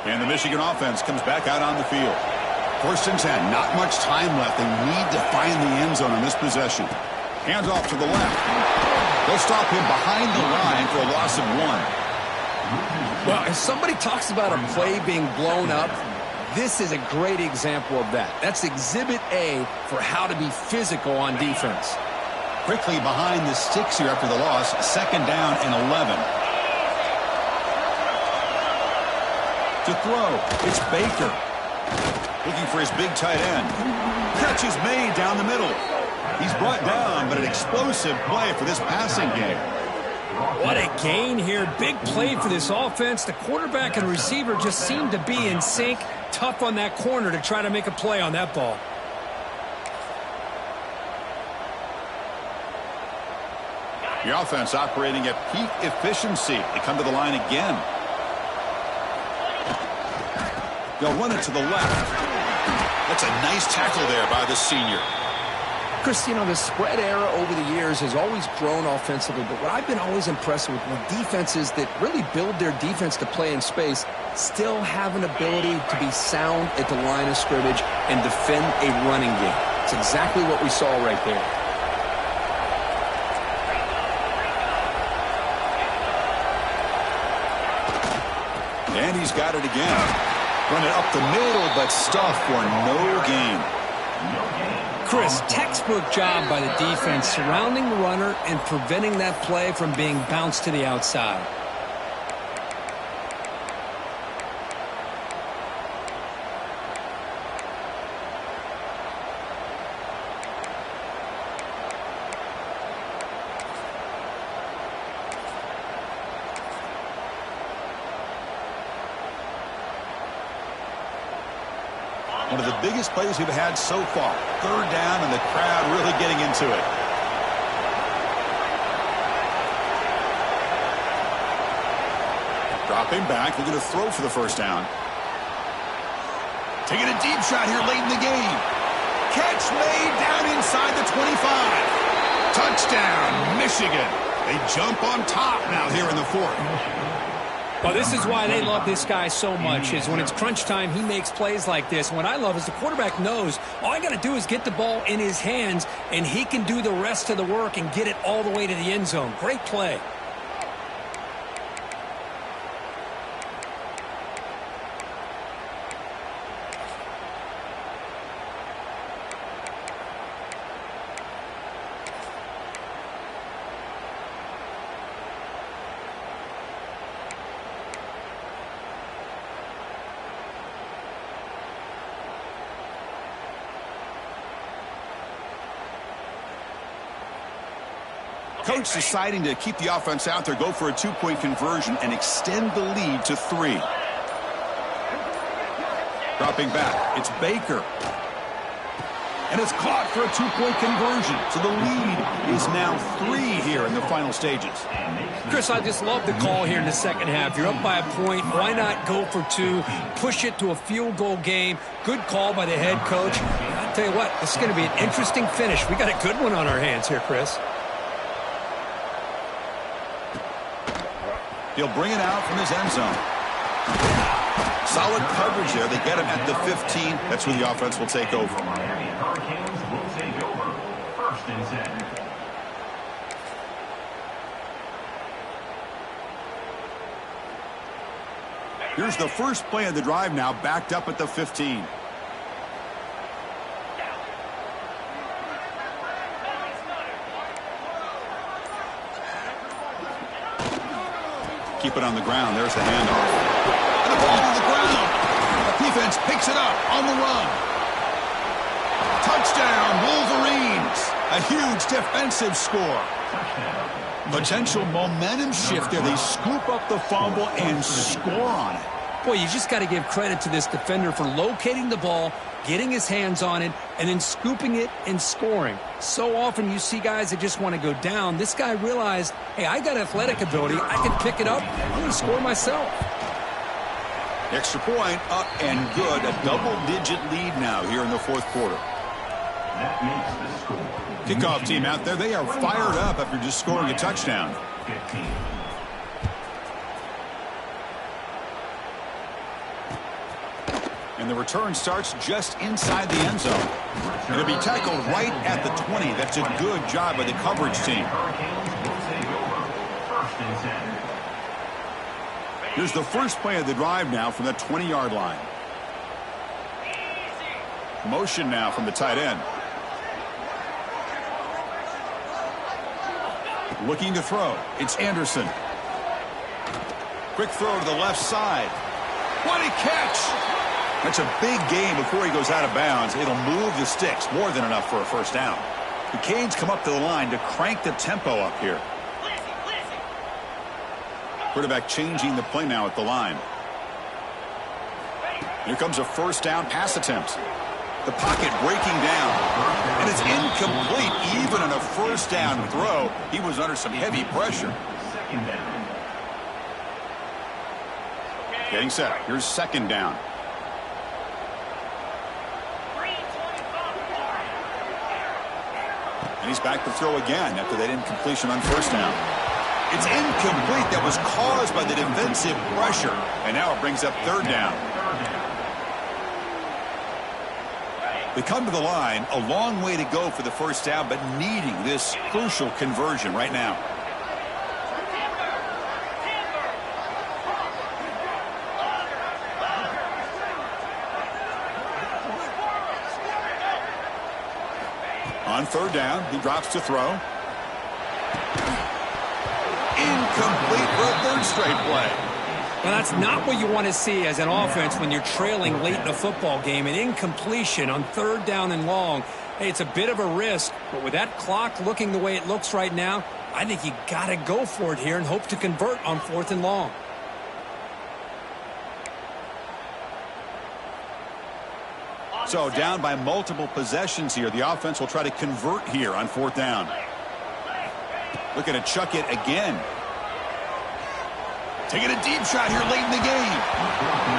And the Michigan offense comes back out on the field. 1st and 10. Not much time left. They need to find the end zone on this possession. Hands off to the left. They'll stop him behind the line for a loss of 1. Well, if somebody talks about a play being blown up, this is a great example of that. That's Exhibit A for how to be physical on defense. Quickly behind the sticks here after the loss. 2nd down and 11. To throw, it's Baker. Looking for his big tight end. Catch is made down the middle. He's brought down, but an explosive play for this passing game. What a gain here. Big play for this offense. The quarterback and receiver just seem to be in sync. Tough on that corner to try to make a play on that ball. The offense operating at peak efficiency. They come to the line again. They'll run it to the left. That's a nice tackle there by the senior. Chris, you know, the spread era over the years has always grown offensively, but what I've been always impressed with defenses that really build their defense to play in space still have an ability to be sound at the line of scrimmage and defend a running game. It's exactly what we saw right there. he's got it again. Run it up the middle, but stuffed for no gain. Chris, textbook job by the defense surrounding the runner and preventing that play from being bounced to the outside. One of the biggest plays we've had so far. Third down, and the crowd really getting into it. Dropping back, looking to throw for the first down. Taking a deep shot here late in the game. Catch made down inside the 25. Touchdown, Michigan. They jump on top now here in the fourth. Well, this is why they love this guy so much, is when it's crunch time, he makes plays like this. And what I love is the quarterback knows all I got to do is get the ball in his hands, and he can do the rest of the work and get it all the way to the end zone. Great play. Coach deciding to keep the offense out there, go for a two-point conversion, and extend the lead to 3. Dropping back, it's Baker. And it's caught for a two-point conversion. So the lead is now 3 here in the final stages. Chris, I just love the call here in the second half. You're up by a point. Why not go for 2, push it to a field goal game? Good call by the head coach. I'll tell you what, this is going to be an interesting finish. We got a good one on our hands here, Chris. He'll bring it out from his end zone. Solid coverage there. They get him at the 15. That's where the offense will take over. Miami Hurricanes will take over. 1st and 10. Here's the first play of the drive now, backed up at the 15. Keep it on the ground. There's the handoff. And the ball to the ground. The defense picks it up on the run. Touchdown, Wolverines. A huge defensive score. Potential momentum shift there. They scoop up the fumble and score on it. Boy, you just got to give credit to this defender for locating the ball, getting his hands on it, and then scooping it and scoring. So often you see guys that just want to go down. This guy realized, hey, I got athletic ability. I can pick it up. I'm going to score myself. Extra point up and good. A double-digit lead now here in the fourth quarter. That makes the score. Kickoff team out there. They are fired up after just scoring a touchdown. 15. And the return starts just inside the end zone. It'll be tackled right at the 20. That's a good job by the coverage team. Here's the first play of the drive now from the 20-yard line. Motion now from the tight end. Looking to throw. It's Anderson. Quick throw to the left side. What a catch! That's a big gain before he goes out of bounds. It'll move the sticks, more than enough for a first down. The Canes come up to the line to crank the tempo up here. Quarterback changing the play now at the line. Here comes a first down pass attempt. The pocket breaking down. And it's incomplete. Even on a first down throw, he was under some heavy pressure. Second down. Getting set. Here's second down. And he's back to throw again after that incompletion on first down. It's incomplete. That was caused by the defensive pressure. And now it brings up third down. They come to the line, a long way to go for the first down, but needing this crucial conversion right now. On third down, he drops to throw. Incomplete for a third straight play. Well, that's not what you want to see as an offense when you're trailing late in a football game. An incompletion on third down and long. Hey, it's a bit of a risk, but with that clock looking the way it looks right now, I think you got to go for it here and hope to convert on fourth and long. So down by multiple possessions here. The offense will try to convert here on fourth down. Looking to chuck it again. Taking a deep shot here late in the game.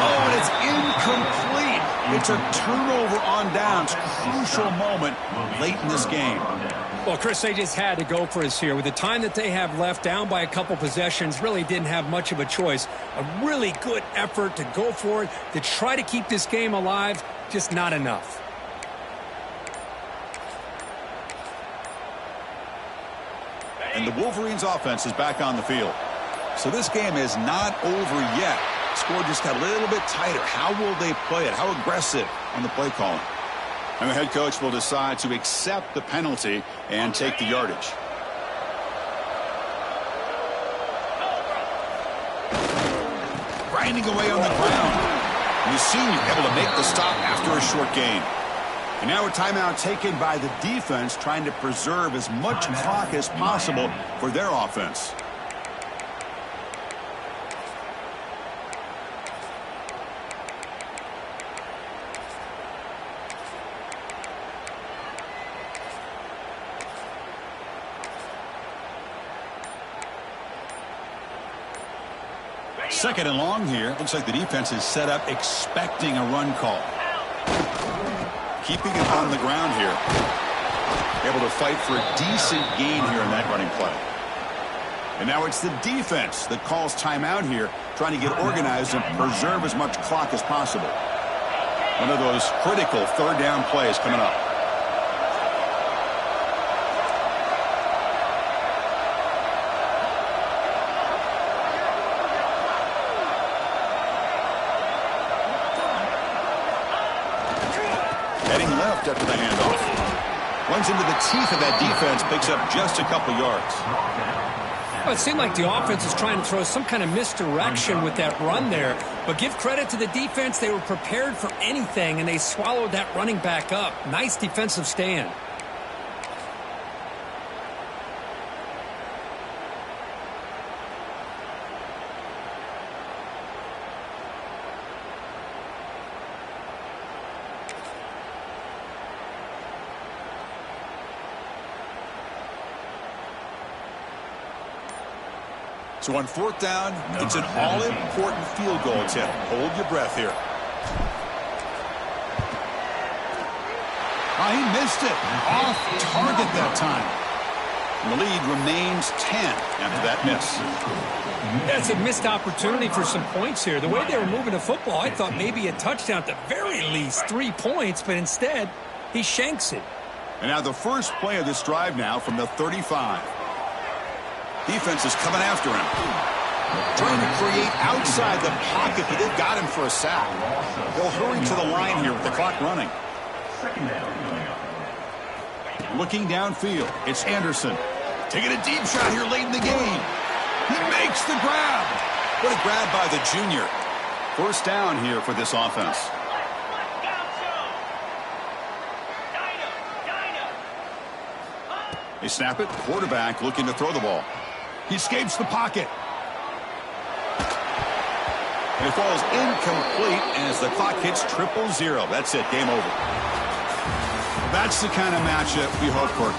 Oh, and it's incomplete. It's a turnover on downs. Crucial moment late in this game. Well, Chris, they just had to go for us here. With the time that they have left, down by a couple possessions, really didn't have much of a choice. A really good effort to go for it, to try to keep this game alive, just not enough. And the Wolverines offense is back on the field. So this game is not over yet. Score just got a little bit tighter. How will they play it? How aggressive on the play calling? And the head coach will decide to accept the penalty and take the yardage. Grinding away on the ground. And the senior able to make the stop after a short gain. And now a timeout taken by the defense, trying to preserve as much clock as possible for their offense. Second and long here. Looks like the defense is set up expecting a run call. Keeping it on the ground here. Able to fight for a decent gain here in that running play. And now it's the defense that calls timeout here, trying to get organized and preserve as much clock as possible. One of those critical third down plays coming up. Heading left after the handoff. Runs into the teeth of that defense, picks up just a couple yards. Well, it seemed like the offense is trying to throw some kind of misdirection with that run there. But give credit to the defense. They were prepared for anything, and they swallowed that running back up. Nice defensive stand. So on fourth down, it's an all-important field goal attempt. Hold your breath here. Oh, he missed it. Off target that time. And the lead remains 10 after that miss. That's a missed opportunity for some points here. The way they were moving the football, I thought maybe a touchdown, at the very least 3 points, but instead he shanks it. And now the first play of this drive now from the 35. Defense is coming after him. Trying to create outside the pocket, but they've got him for a sack. They'll hurry to the line here with the clock running. Looking downfield, it's Anderson. Taking a deep shot here late in the game. He makes the grab. What a grab by the junior. First down here for this offense. They snap it. Quarterback looking to throw the ball. He escapes the pocket. And it falls incomplete as the clock hits 0-0. That's it. Game over. That's the kind of matchup we hope for.